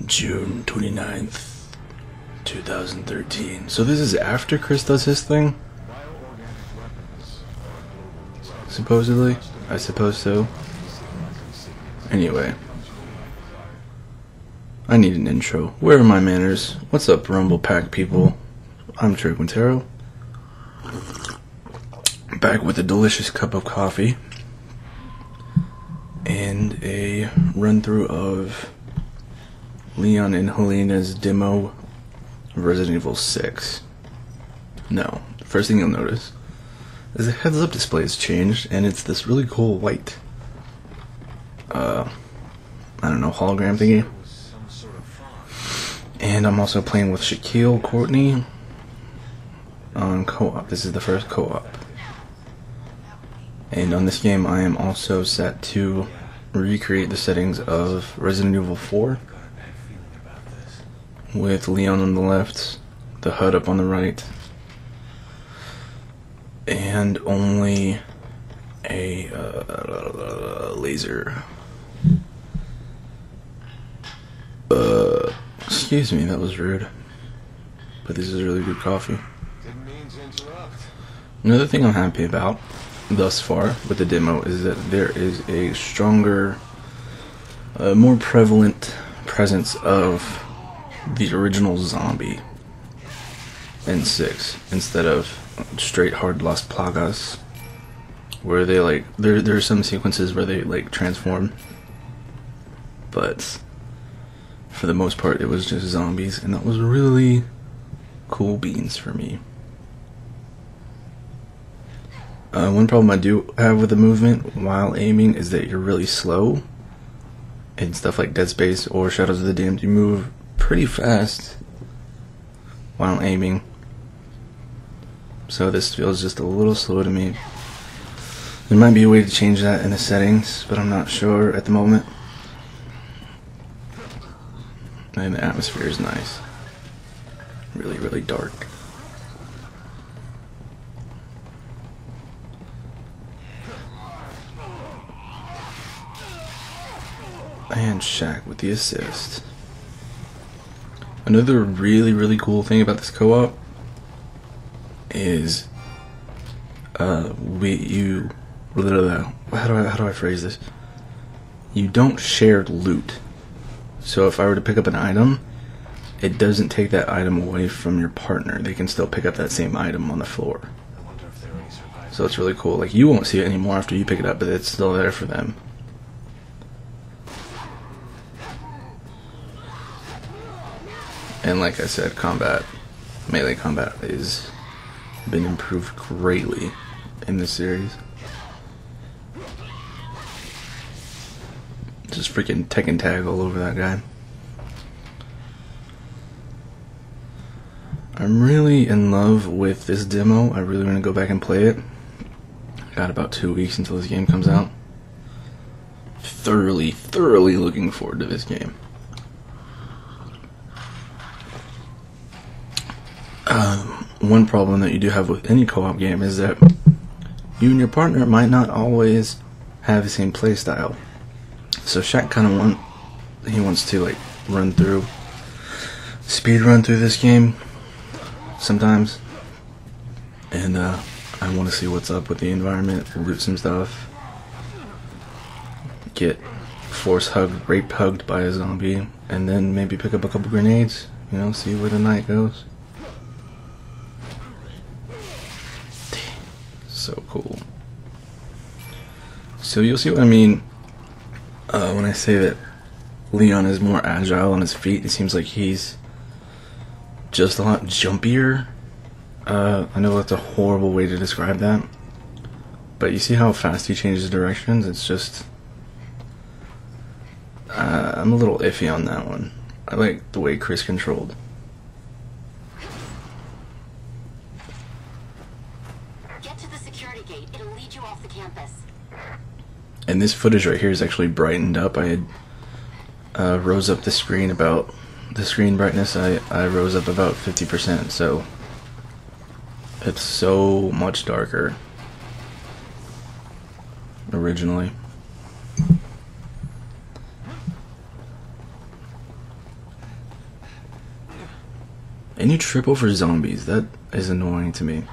June 29th, 2013. So this is after Chris does his thing? Supposedly? I suppose so. Anyway. I need an intro. Where are my manners? What's up, Rumble Pack people? I'm Trey, back with a delicious cup of coffee and a run-through of Leon and Helena's demo of Resident Evil 6. Now, the first thing you'll notice is the heads-up display has changed, and it's this really cool white, I don't know, hologram thingy. And I'm also playing with Shaquille Courtney on co-op. This is the first co-op. And on this game, I am also set to recreate the settings of Resident Evil 4 with Leon on the left, the HUD up on the right, and only a laser. Excuse me, that was rude. But this is really good coffee. Another thing I'm happy about thus far with the demo is that there is a stronger, more prevalent presence of the original zombie in 6 instead of straight hard Las Plagas, where they like there are some sequences where they like transform, but for the most part it was just zombies, and that was really cool beans for me. One problem I do have with the movement while aiming is that you're really slow. In stuff like Dead Space or Shadows of the Damned, you move pretty fast while aiming. So this feels just a little slow to me. There might be a way to change that in the settings, but I'm not sure at the moment. And the atmosphere is nice. Really, really dark. And Shaq with the assist. Another really, really cool thing about this co-op is how do I phrase this? You don't share loot. So if I were to pick up an item, it doesn't take that item away from your partner. They can still pick up that same item on the floor. So it's really cool. Like, you won't see it anymore after you pick it up, but it's still there for them. And like I said, melee combat has been improved greatly in this series. Just freaking Tekken Tag all over that guy. I'm really in love with this demo. I really want to go back and play it. Got about 2 weeks until this game comes out. Thoroughly looking forward to this game. One problem that you do have with any co-op game is that you and your partner might not always have the same play style. So Shaq kind of wants to like speed run through this game sometimes, and I want to see what's up with the environment, loot some stuff, get rape hugged by a zombie, and then maybe pick up a couple grenades, you know, see where the night goes. So cool. So you'll see what I mean when I say that Leon is more agile on his feet. It seems like he's just a lot jumpier. I know that's a horrible way to describe that, but you see how fast he changes directions? It's just I'm a little iffy on that one. I like the way Chris controlled. Get to the security gate. It'll lead you off the campus. And this footage right here is actually brightened up. I had rose up the screen brightness. I rose up about 50%, so it's so much darker originally. And you trip over zombies. That is annoying to me.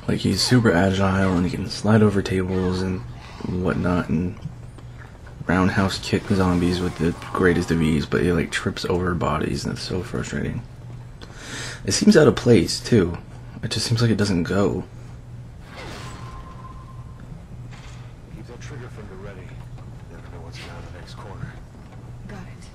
Like, he's super agile and he can slide over tables and whatnot and roundhouse kick zombies with the greatest of ease, but he like trips over bodies and it's so frustrating. It seems out of place too. It just seems like it doesn't go. Keep that trigger finger ready. Never know what's around the next corner. Got it.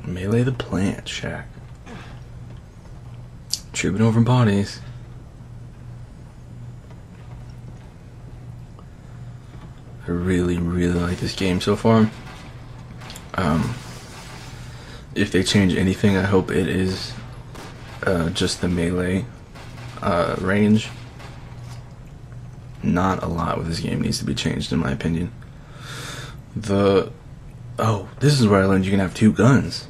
Melee the plant shack. Tripping over bodies. I really, really like this game so far. If they change anything, I hope it is just the melee range. Not a lot with this game needs to be changed, in my opinion. Oh, this is where I learned you can have 2 guns.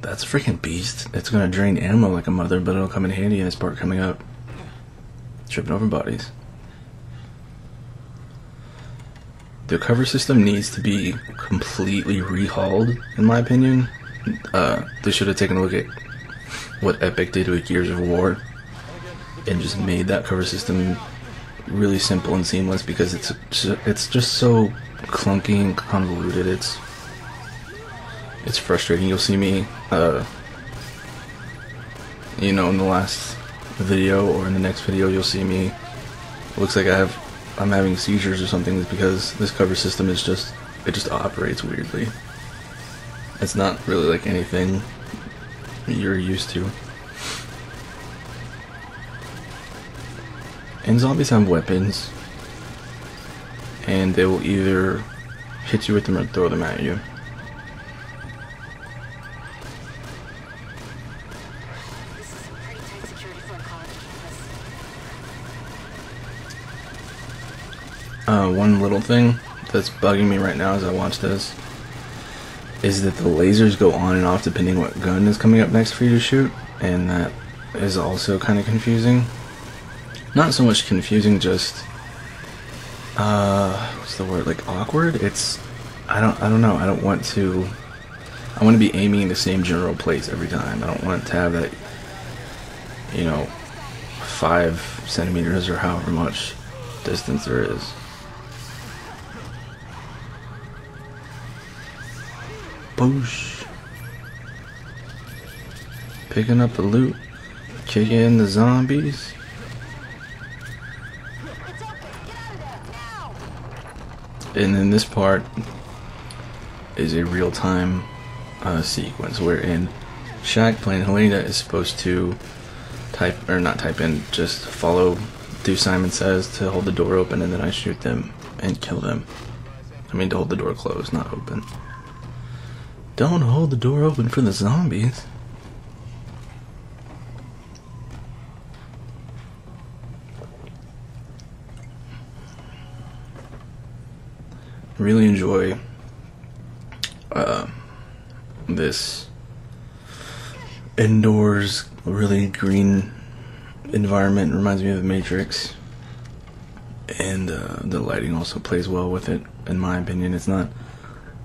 That's a freaking beast. It's gonna drain ammo like a mother, but it'll come in handy in this part coming up. Tripping over bodies. The cover system needs to be completely rehauled, in my opinion. They should have taken a look at what Epic did with Gears of War and just made that cover system really simple and seamless, because it's just so clunky and convoluted. It's frustrating. You'll see me, you know, in the last video or in the next video, you'll see me. It looks like I'm having seizures or something. It's because this cover system is just operates weirdly. It's not really like anything you're used to. And zombies have weapons, and they will either hit you with them or throw them at you. This is some pretty tight security for a college campus. One little thing that's bugging me right now as I watch this is that the lasers go on and off depending what gun is coming up next for you to shoot, and that is also kind of confusing. Not so much confusing, just what's the word, like awkward? I don't know. I want to be aiming in the same general place every time. I don't want to have that, you know, 5 centimeters or however much distance there is. Boosh. Picking up the loot, kicking in the zombies. And then this part is a real-time sequence wherein Shaq playing Helena is supposed to just do Simon Says to hold the door open, and then I shoot them and kill them. I mean, to hold the door closed, not open. Don't hold the door open for the zombies. Really enjoy this indoors, really green environment. It reminds me of The Matrix, and the lighting also plays well with it, in my opinion. It's not,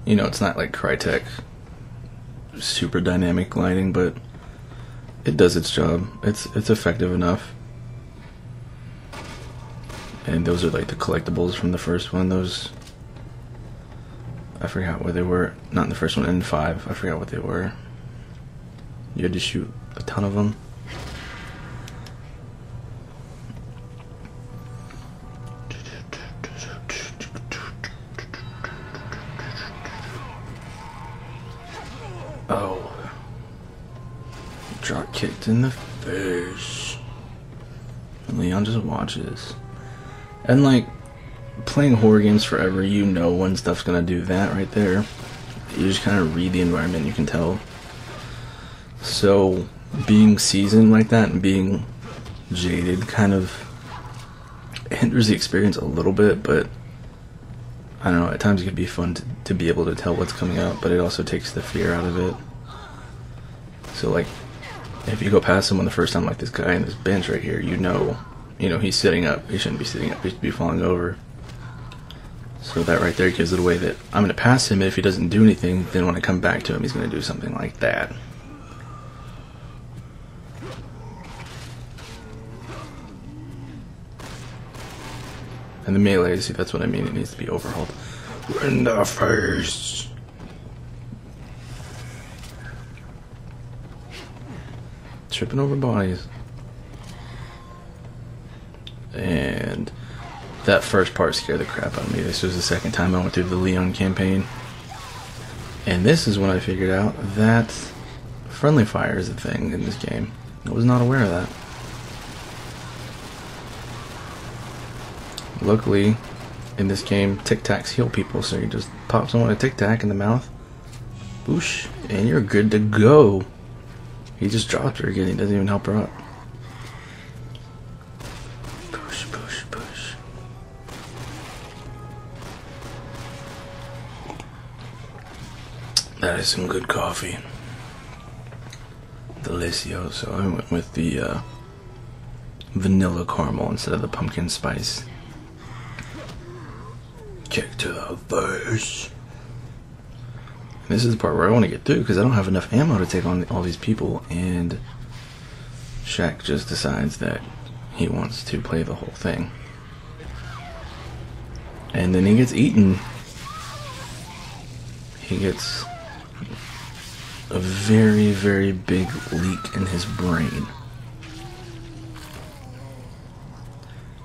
you know, it's not like Crytek super dynamic lighting, but it does its job. It's effective enough. And those are like the collectibles from the first one. Those, I forgot what they were. Not in the first one, in 5. I forgot what they were. You had to shoot a ton of them. Oh. Drop kicked in the face. And Leon just watches. And like, playing horror games forever, you know when stuff's gonna do that right there. You just kind of read the environment, you can tell. So being seasoned like that and being jaded kind of hinders the experience a little bit, but I don't know, at times it could be fun to be able to tell what's coming up, but it also takes the fear out of it. So like, if you go past someone the first time, like this guy on this bench right here, you know you know, he's sitting up. He shouldn't be sitting up. He should be falling over. So that right there gives it away that I'm going to pass him. If he doesn't do anything, then when I come back to him, he's going to do something like that. And the melee, see, that's what I mean. It needs to be overhauled. In the face. Tripping over bodies. And that first part scared the crap out of me. This was the second time I went through the Leon campaign. And this is when I figured out that friendly fire is a thing in this game. I was not aware of that. Luckily, in this game, Tic Tacs heal people, so you just pop someone a Tic Tac in the mouth, boosh, and you're good to go. He just dropped her again, he doesn't even help her up. Push, push, push. That is some good coffee. Delicioso. I went with the vanilla caramel instead of the pumpkin spice. Kick to the face. This is the part where I want to get through because I don't have enough ammo to take on all these people, and Shaq just decides that he wants to play the whole thing. And then he gets eaten. He gets a very, very big leak in his brain.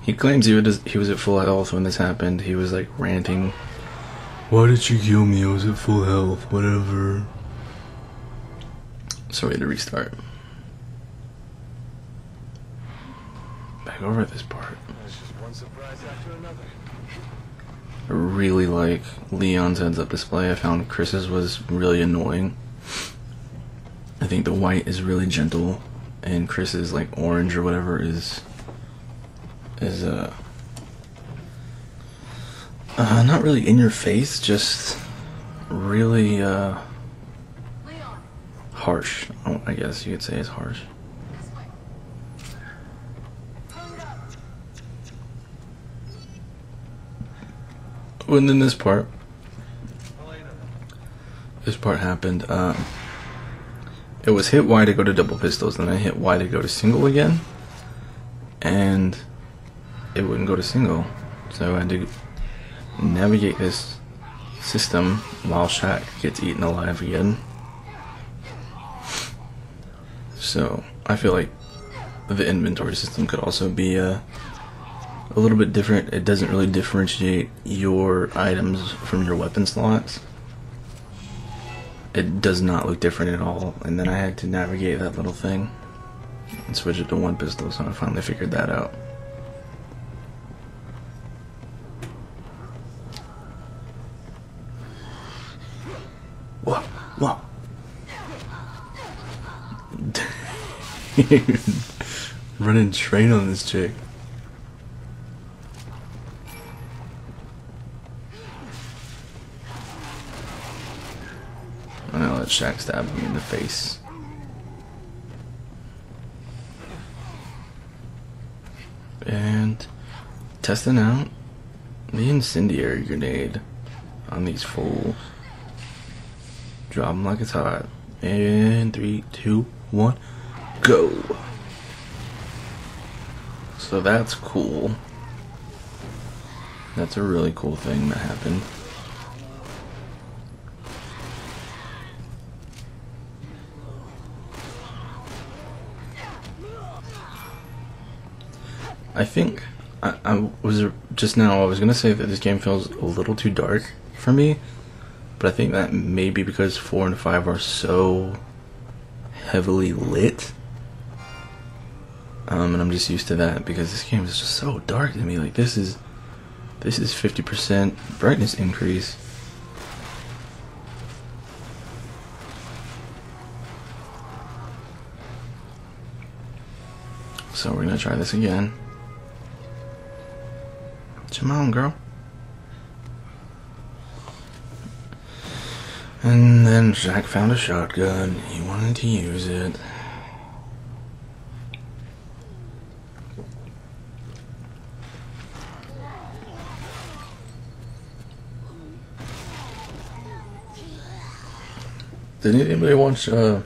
He claims he was at full health when this happened. He was like ranting, "Why did you kill me? I was at full health, whatever." So we had to restart. Back over at this part. There's just one surprise after another. I really like Leon's heads-up display. I found Chris's was really annoying. I think the white is really gentle, and Chris's like orange or whatever is not really in your face, just really harsh. Oh, I guess you could say it's harsh. Oh, and then this part happened. It was hit Y to go to double pistols, then I hit Y to go to single again, and it wouldn't go to single, so I had to navigate this system while Shaq gets eaten alive again. So I feel like the inventory system could also be a little bit different. It doesn't really differentiate your items from your weapon slots. It does not look different at all, and then I had to navigate that little thing and switch it to one pistol, so I finally figured that out. Whoa. Dude, running train on this chick. I'm gonna let Shaq stab me in the face. And testing out the incendiary grenade on these fools. Drop them like it's hot. And 3, 2, 1, go. So that's cool. That's a really cool thing that happened. I think I was just now. I was gonna say that this game feels a little too dark for me, but I think that may be because 4 and 5 are so heavily lit, and I'm just used to that because this game is just so dark to me. Like this is 50% brightness increase. So we're gonna try this again. Come on, girl. And then Jack found a shotgun. He wanted to use it. Did anybody watch the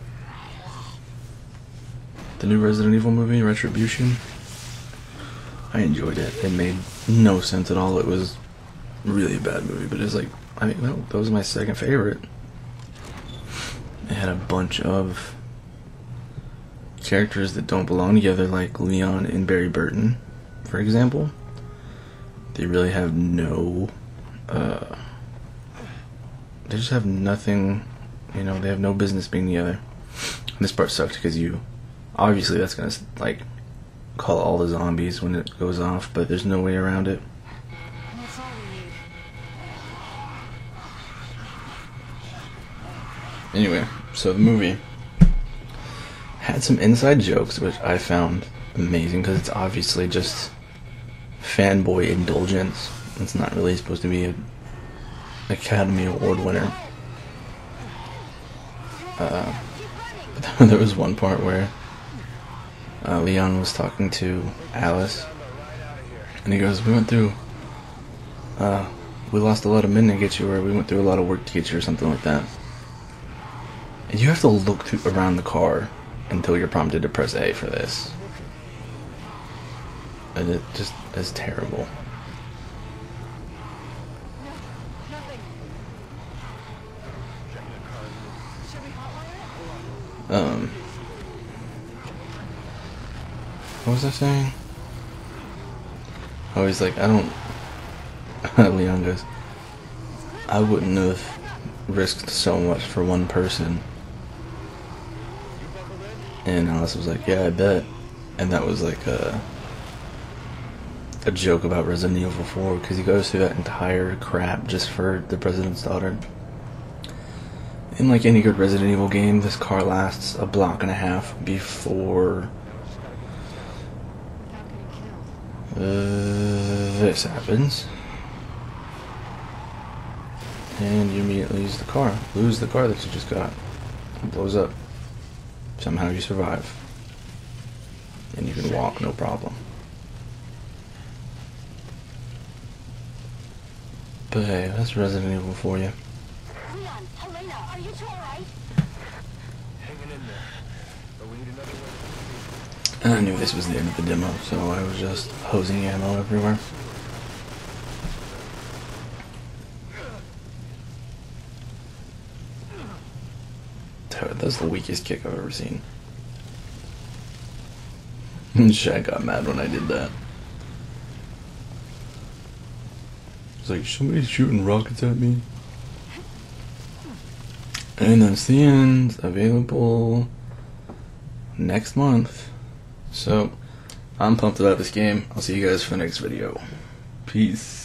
new Resident Evil movie, Retribution? I enjoyed it. It made no sense at all. It was really a bad movie, but it's like, I mean, no, that was my second favorite. It had a bunch of characters that don't belong together, like Leon and Barry Burton, for example. They really have no, they just have nothing, you know, they have no business being together. And this part sucked because obviously that's gonna, like, call all the zombies when it goes off, but there's no way around it. That's all we need. Anyway, so the movie had some inside jokes, which I found amazing because it's obviously just fanboy indulgence. It's not really supposed to be an Academy Award winner. But there was one part where Leon was talking to Alice, and he goes, we lost a lot of men to get you, or we went through a lot of work to get you, or something like that. And you have to look around the car until you're prompted to press A for this. And it just is terrible. What was I saying? Oh, he's like, Leon goes, I wouldn't have risked so much for one person. And Alice was like, yeah, I bet. And that was like a joke about Resident Evil 4, because he goes through that entire crap just for the president's daughter. In like any good Resident Evil game, this car lasts a block and a half before this happens. And you immediately lose the car that you just got. It blows up. Somehow you survive. And you can walk, no problem. But hey, that's Resident Evil for you. Leon, Helena, are you two alright? Hanging in there. But we need another way. And I knew this was the end of the demo, so I was just hosing ammo everywhere. That's the weakest kick I've ever seen. Shaq got mad when I did that. It's like, somebody's shooting rockets at me. And that's the end. Available next month. So, I'm pumped about this game. I'll see you guys for the next video. Peace.